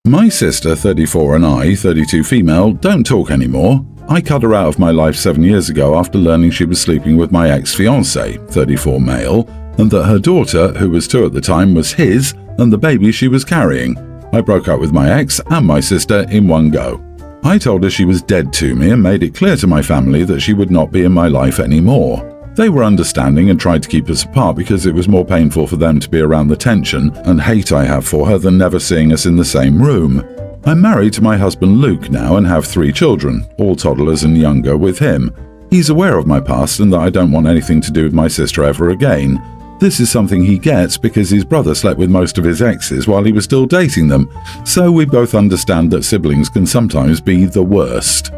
My sister, 34, and I, 32 female, don't talk anymore. I cut her out of my life 7 years ago after learning she was sleeping with my ex-fiance, 34 male, and that her daughter, who was 2 at the time, was his and the baby she was carrying. I broke up with my ex and my sister in one go. I told her she was dead to me and made it clear to my family that she would not be in my life anymore. They were understanding and tried to keep us apart because it was more painful for them to be around the tension and hate I have for her than never seeing us in the same room. I'm married to my husband Luke now and have 3 children, all toddlers and younger, with him. He's aware of my past and that I don't want anything to do with my sister ever again. This is something he gets because his brother slept with most of his exes while he was still dating them, so we both understand that siblings can sometimes be the worst.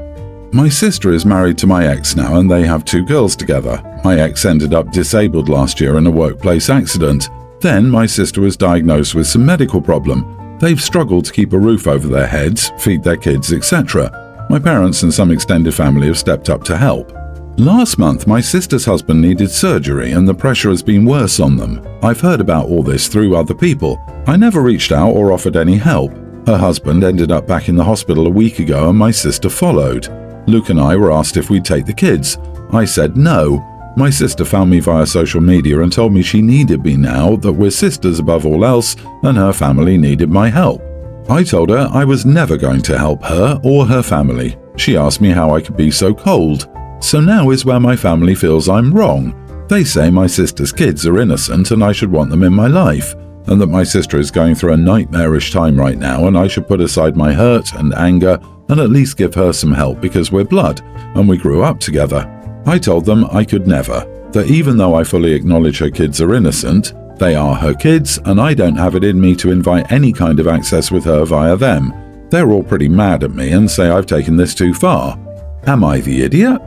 My sister is married to my ex now and they have 2 girls together. My ex ended up disabled last year in a workplace accident. Then my sister was diagnosed with some medical problem. They've struggled to keep a roof over their heads, feed their kids, etc. My parents and some extended family have stepped up to help. Last month, my sister's husband needed surgery and the pressure has been worse on them. I've heard about all this through other people. I never reached out or offered any help. Her husband ended up back in the hospital a week ago and my sister followed. Luke and I were asked if we'd take the kids. I said no. My sister found me via social media and told me she needed me now, that we're sisters above all else, and her family needed my help. I told her I was never going to help her or her family. She asked me how I could be so cold. So now is where my family feels I'm wrong. They say my sister's kids are innocent and I should want them in my life, and that my sister is going through a nightmarish time right now and I should put aside my hurt and anger and at least give her some help because we're blood and we grew up together. I told them I could never, that even though I fully acknowledge her kids are innocent, they are her kids and I don't have it in me to invite any kind of access with her via them. They're all pretty mad at me and say I've taken this too far. Am I the idiot?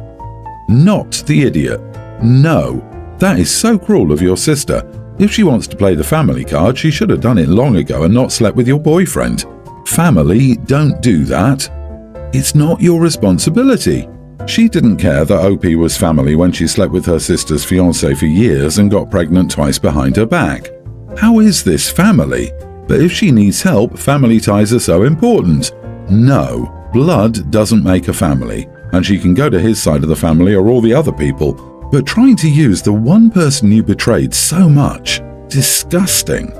Not the idiot. No. That is so cruel of your sister. If she wants to play the family card, she should have done it long ago and not slept with your boyfriend. Family don't do that. It's not your responsibility. She didn't care that OP was family when she slept with her sister's fiancé for years and got pregnant twice behind her back. How is this family? But if she needs help, family ties are so important. No, blood doesn't make a family, and she can go to his side of the family or all the other people, but trying to use the one person you betrayed so much, disgusting.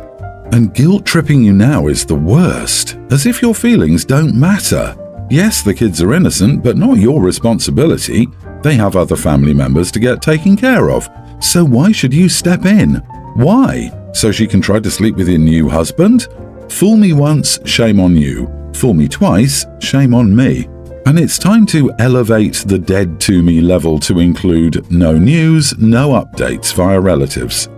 And guilt-tripping you now is the worst, as if your feelings don't matter. Yes, the kids are innocent, but not your responsibility. They have other family members to get taken care of. So why should you step in? Why? So she can try to sleep with your new husband? Fool me once, shame on you. Fool me twice, shame on me. And it's time to elevate the dead to me level to include no news, no updates via relatives.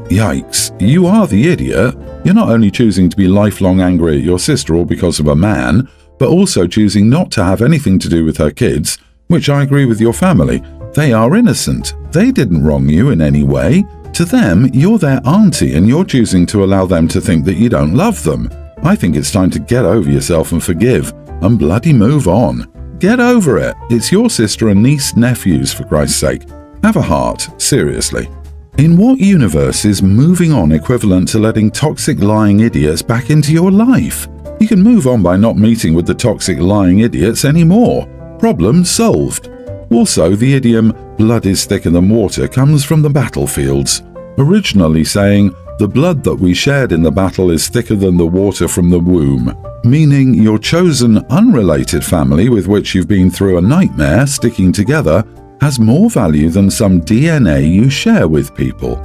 Yikes, you are the idiot. You're not only choosing to be lifelong angry at your sister all because of a man, but also choosing not to have anything to do with her kids, which I agree with your family. They are innocent. They didn't wrong you in any way. To them, you're their auntie and you're choosing to allow them to think that you don't love them. I think it's time to get over yourself and forgive, and bloody move on. Get over it. It's your sister and niece-nephews, for Christ's sake. Have a heart, seriously. In what universe is moving on equivalent to letting toxic lying idiots back into your life? You can move on by not meeting with the toxic lying idiots anymore. Problem solved. Also, the idiom, blood is thicker than water, comes from the battlefields, originally saying, the blood that we shared in the battle is thicker than the water from the womb, meaning your chosen unrelated family with which you've been through a nightmare sticking together has more value than some DNA you share with people.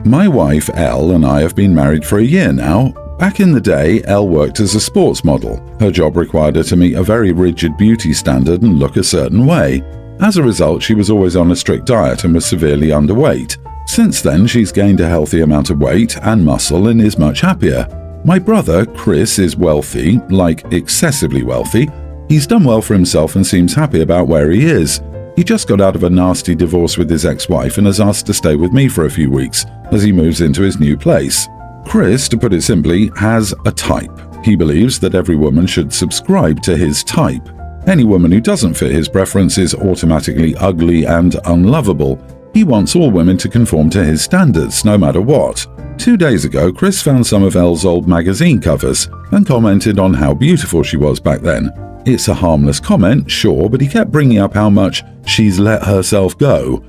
My wife, Elle, and I have been married for a year now. Back in the day, Elle worked as a sports model. Her job required her to meet a very rigid beauty standard and look a certain way. As a result, she was always on a strict diet and was severely underweight. Since then, she's gained a healthy amount of weight and muscle and is much happier. My brother, Chris, is wealthy, like excessively wealthy. He's done well for himself and seems happy about where he is. He just got out of a nasty divorce with his ex-wife and has asked to stay with me for a few weeks as he moves into his new place. Chris, to put it simply, has a type. He believes that every woman should subscribe to his type. Any woman who doesn't fit his preference is automatically ugly and unlovable. He wants all women to conform to his standards, no matter what. 2 days ago, Chris found some of Elle's old magazine covers and commented on how beautiful she was back then. It's a harmless comment, sure, but he kept bringing up how much she's let herself go.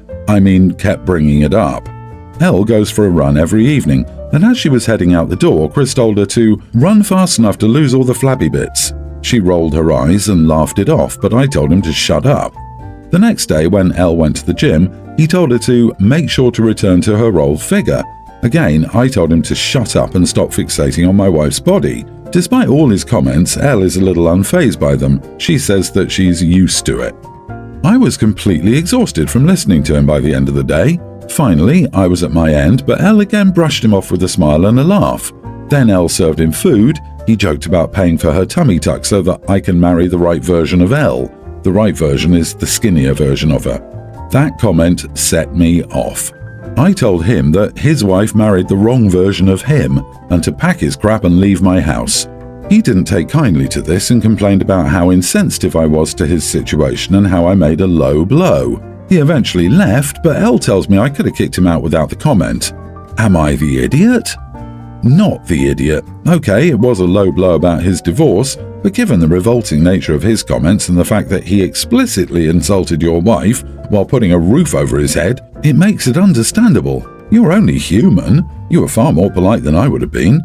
Kept bringing it up. Elle goes for a run every evening, and as she was heading out the door, Chris told her to run fast enough to lose all the flabby bits. She rolled her eyes and laughed it off, but I told him to shut up. The next day, when Elle went to the gym, he told her to make sure to return to her old figure. Again, I told him to shut up and stop fixating on my wife's body. Despite all his comments, Elle is a little unfazed by them. She says that she's used to it. I was completely exhausted from listening to him by the end of the day. Finally, I was at my end, but Elle again brushed him off with a smile and a laugh. Then Elle served him food. He joked about paying for her tummy tuck so that I can marry the right version of Elle. The right version is the skinnier version of her. That comment set me off. I told him that his wife married the wrong version of him and to pack his crap and leave my house. He didn't take kindly to this and complained about how insensitive I was to his situation and how I made a low blow. He eventually left, but Elle tells me I could have kicked him out without the comment. Am I the idiot? Not the idiot. Okay, it was a low blow about his divorce, but given the revolting nature of his comments and the fact that he explicitly insulted your wife while putting a roof over his head, it makes it understandable. You're only human. You were far more polite than I would have been.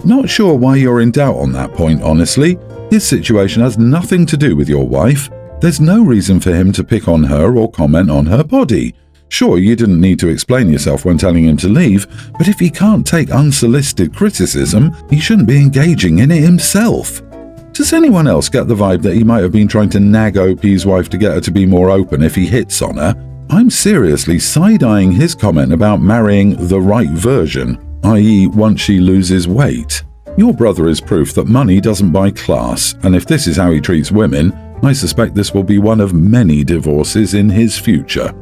Not sure why you're in doubt on that point, honestly. His situation has nothing to do with your wife. There's no reason for him to pick on her or comment on her body. Sure, you didn't need to explain yourself when telling him to leave, but if he can't take unsolicited criticism, he shouldn't be engaging in it himself. Does anyone else get the vibe that he might have been trying to nag OP's wife to get her to be more open if he hits on her? I'm seriously side-eyeing his comment about marrying the right version, i.e. once she loses weight. Your brother is proof that money doesn't buy class, and if this is how he treats women, I suspect this will be one of many divorces in his future.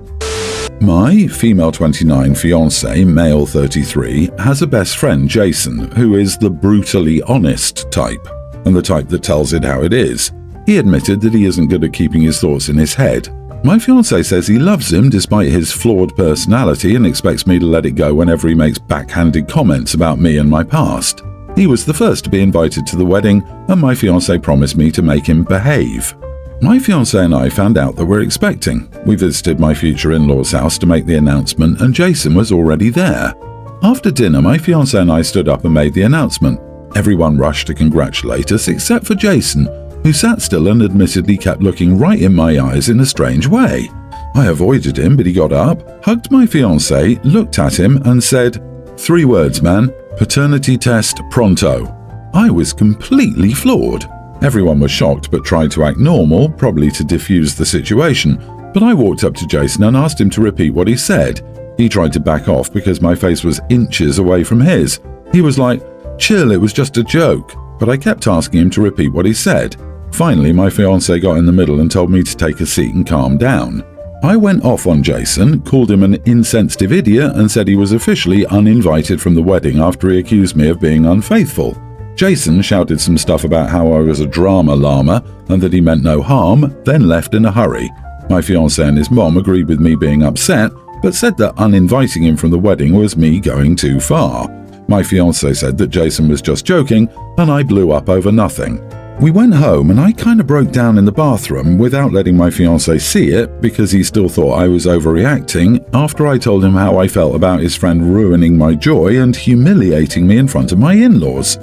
My female 29 fiancé, male 33, has a best friend, Jason, who is the brutally honest type, and the type that tells it how it is. He admitted that he isn't good at keeping his thoughts in his head. My fiancé says he loves him despite his flawed personality and expects me to let it go whenever he makes backhanded comments about me and my past. He was the first to be invited to the wedding, and my fiancé promised me to make him behave. My fiancé and I found out that we're expecting. We visited my future in-laws' house to make the announcement, and Jason was already there. After dinner, my fiancé and I stood up and made the announcement. Everyone rushed to congratulate us except for Jason, who sat still and admittedly kept looking right in my eyes in a strange way. I avoided him, but he got up, hugged my fiancé, looked at him, and said, "3 words, man. Paternity test pronto." I was completely floored. Everyone was shocked but tried to act normal, probably to diffuse the situation, but I walked up to Jason and asked him to repeat what he said. He tried to back off because my face was inches away from his. He was like, "Chill, it was just a joke," but I kept asking him to repeat what he said. Finally, my fiancé got in the middle and told me to take a seat and calm down. I went off on Jason, called him an insensitive idiot, and said he was officially uninvited from the wedding after he accused me of being unfaithful. Jason shouted some stuff about how I was a drama llama and that he meant no harm, then left in a hurry. My fiancé and his mom agreed with me being upset, but said that uninviting him from the wedding was me going too far. My fiancé said that Jason was just joking, and I blew up over nothing. We went home and I kind of broke down in the bathroom without letting my fiancé see it because he still thought I was overreacting after I told him how I felt about his friend ruining my joy and humiliating me in front of my in-laws.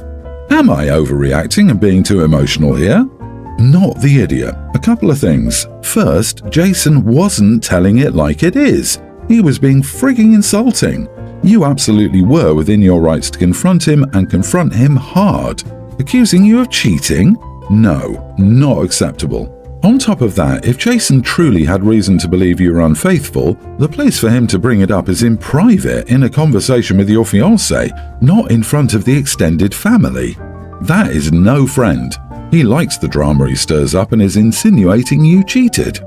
Am I overreacting and being too emotional here? Not the idiot. A couple of things. First, Jason wasn't telling it like it is. He was being frigging insulting. You absolutely were within your rights to confront him and confront him hard. Accusing you of cheating? No, not acceptable. On top of that, if Jason truly had reason to believe you were unfaithful, the place for him to bring it up is in private in a conversation with your fiancé, not in front of the extended family. That is no friend. He likes the drama he stirs up and is insinuating you cheated.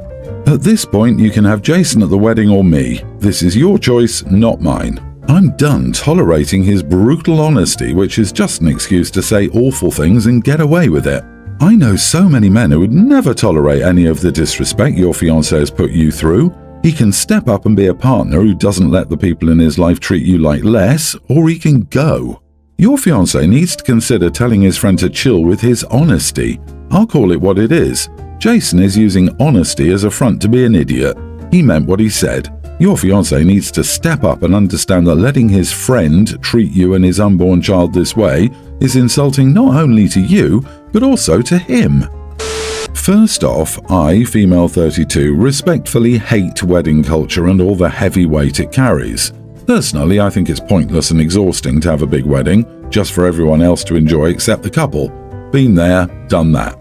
At this point, you can have Jason at the wedding or me. This is your choice, not mine. I'm done tolerating his brutal honesty, which is just an excuse to say awful things and get away with it. I know so many men who would never tolerate any of the disrespect your fiancé has put you through. He can step up and be a partner who doesn't let the people in his life treat you like less, or he can go. Your fiancé needs to consider telling his friend to chill with his honesty. I'll call it what it is. Jason is using honesty as a front to be an idiot. He meant what he said. Your fiancé needs to step up and understand that letting his friend treat you and his unborn child this way is insulting not only to you, but also to him. First off, I, female 32, respectfully hate wedding culture and all the heavy weight it carries. Personally, I think it's pointless and exhausting to have a big wedding, just for everyone else to enjoy except the couple. Been there, done that.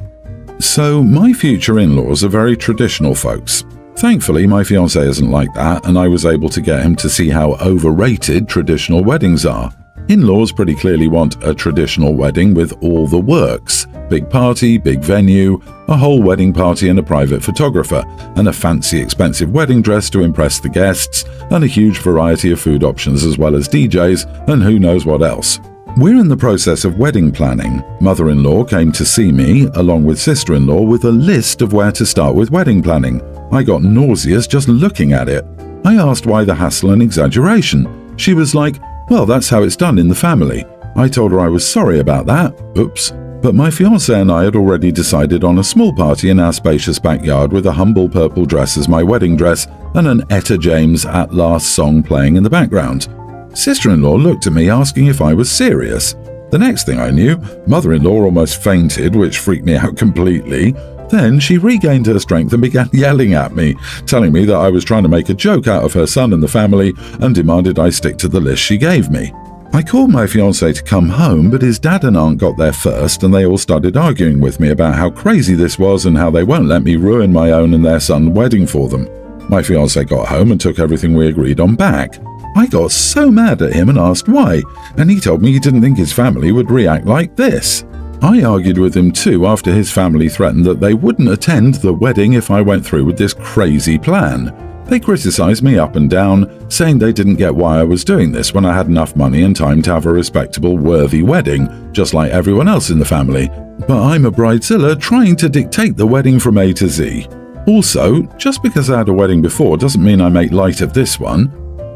So, my future in-laws are very traditional folks. Thankfully, my fiancé isn't like that, and I was able to get him to see how overrated traditional weddings are. In-laws pretty clearly want a traditional wedding with all the works. Big party, big venue, a whole wedding party and a private photographer, and a fancy expensive wedding dress to impress the guests, and a huge variety of food options as well as DJs, and who knows what else. We're in the process of wedding planning. Mother-in-law came to see me, along with sister-in-law, with a list of where to start with wedding planning. I got nauseous just looking at it. I asked why the hassle and exaggeration. She was like, well, that's how it's done in the family. I told her I was sorry about that. Oops. But my fiancé and I had already decided on a small party in our spacious backyard with a humble purple dress as my wedding dress and an Etta James At Last song playing in the background. Sister-in-law looked at me asking if I was serious. The next thing I knew, mother-in-law almost fainted, which freaked me out completely. Then she regained her strength and began yelling at me, telling me that I was trying to make a joke out of her son and the family, and demanded I stick to the list she gave me. I called my fiancé to come home, but his dad and aunt got there first, and they all started arguing with me about how crazy this was and how they won't let me ruin my own and their son's wedding for them. My fiancé got home and took everything we agreed on back. I got so mad at him and asked why, and he told me he didn't think his family would react like this. I argued with him too after his family threatened that they wouldn't attend the wedding if I went through with this crazy plan. They criticized me up and down, saying they didn't get why I was doing this when I had enough money and time to have a respectable, worthy wedding, just like everyone else in the family. But I'm a bridezilla trying to dictate the wedding from A to Z. Also, just because I had a wedding before doesn't mean I make light of this one.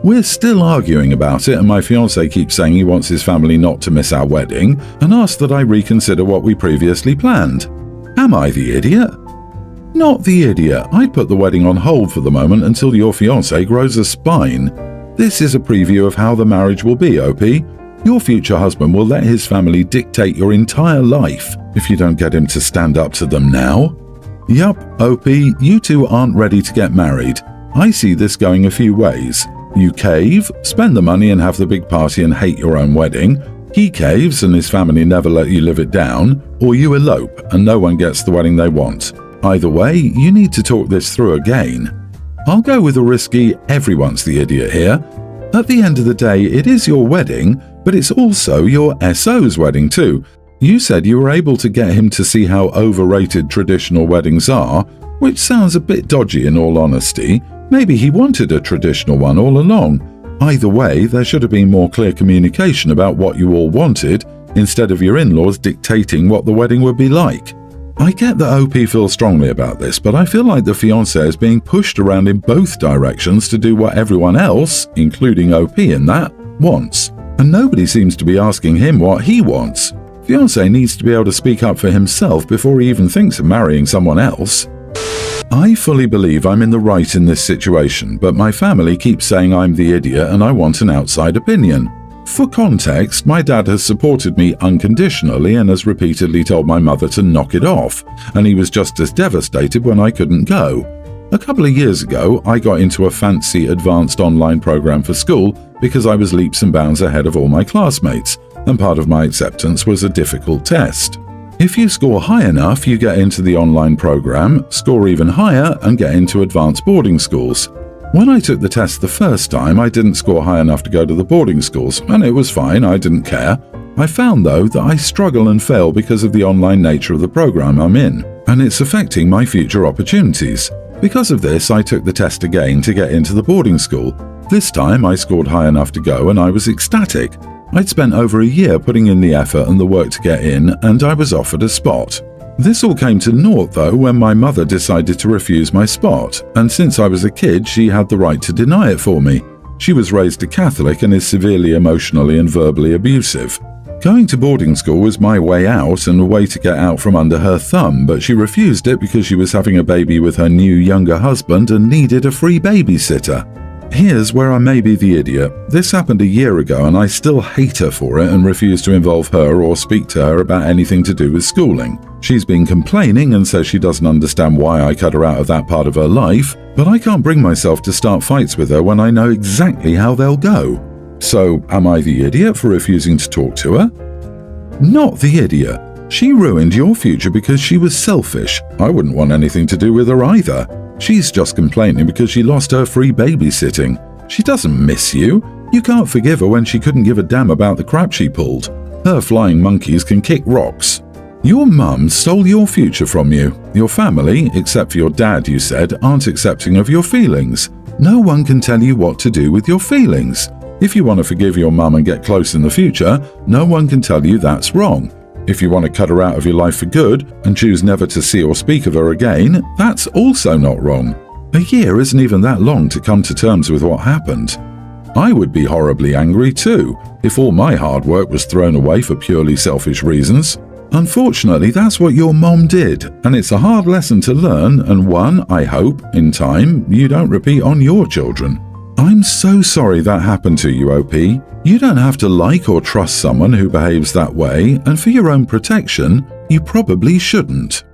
We're still arguing about it, and my fiancé keeps saying he wants his family not to miss our wedding and asks that I reconsider what we previously planned. Am I the idiot? Not the idiot. I'd put the wedding on hold for the moment until your fiancé grows a spine. This is a preview of how the marriage will be, OP. Your future husband will let his family dictate your entire life if you don't get him to stand up to them now. Yup, OP, you two aren't ready to get married. I see this going a few ways. You cave, spend the money and have the big party and hate your own wedding. He caves and his family never let you live it down. Or you elope and no one gets the wedding they want. Either way, you need to talk this through again. I'll go with a risky everyone's the idiot here. At the end of the day, it is your wedding, but it's also your SO's wedding too. You said you were able to get him to see how overrated traditional weddings are, which sounds a bit dodgy in all honesty. Maybe he wanted a traditional one all along. Either way, there should have been more clear communication about what you all wanted, instead of your in-laws dictating what the wedding would be like. I get that OP feels strongly about this, but I feel like the fiancé is being pushed around in both directions to do what everyone else, including OP in that, wants. And nobody seems to be asking him what he wants. Fiancé needs to be able to speak up for himself before he even thinks of marrying someone else. I fully believe I'm in the right in this situation, but my family keeps saying I'm the idiot and I want an outside opinion. For context, my dad has supported me unconditionally and has repeatedly told my mother to knock it off, and he was just as devastated when I couldn't go. A couple of years ago, I got into a fancy advanced online program for school because I was leaps and bounds ahead of all my classmates, and part of my acceptance was a difficult test. If you score high enough, you get into the online program, score even higher, and get into advanced boarding schools. When I took the test the first time, I didn't score high enough to go to the boarding schools, and it was fine, I didn't care. I found, though, that I struggle and fail because of the online nature of the program I'm in, and it's affecting my future opportunities. Because of this, I took the test again to get into the boarding school. This time, I scored high enough to go, and I was ecstatic. I'd spent over a year putting in the effort and the work to get in, and I was offered a spot. This all came to naught though when my mother decided to refuse my spot, and since I was a kid she had the right to deny it for me. She was raised a Catholic and is severely emotionally and verbally abusive. Going to boarding school was my way out and a way to get out from under her thumb, but she refused it because she was having a baby with her new younger husband and needed a free babysitter. Here's where I may be the idiot. This happened a year ago and I still hate her for it and refuse to involve her or speak to her about anything to do with schooling. She's been complaining and says she doesn't understand why I cut her out of that part of her life, but I can't bring myself to start fights with her when I know exactly how they'll go. So, am I the idiot for refusing to talk to her? Not the idiot. She ruined your future because she was selfish. I wouldn't want anything to do with her either. She's just complaining because she lost her free babysitting. She doesn't miss you. You can't forgive her when she couldn't give a damn about the crap she pulled. Her flying monkeys can kick rocks. Your mum stole your future from you. Your family, except for your dad, you said, aren't accepting of your feelings. No one can tell you what to do with your feelings. If you want to forgive your mum and get close in the future, no one can tell you that's wrong. If you want to cut her out of your life for good and choose never to see or speak of her again, that's also not wrong. A year isn't even that long to come to terms with what happened. I would be horribly angry too, if all my hard work was thrown away for purely selfish reasons. Unfortunately, that's what your mom did, and it's a hard lesson to learn and one, I hope, in time, you don't repeat on your children. I'm so sorry that happened to you, OP. You don't have to like or trust someone who behaves that way, and for your own protection, you probably shouldn't.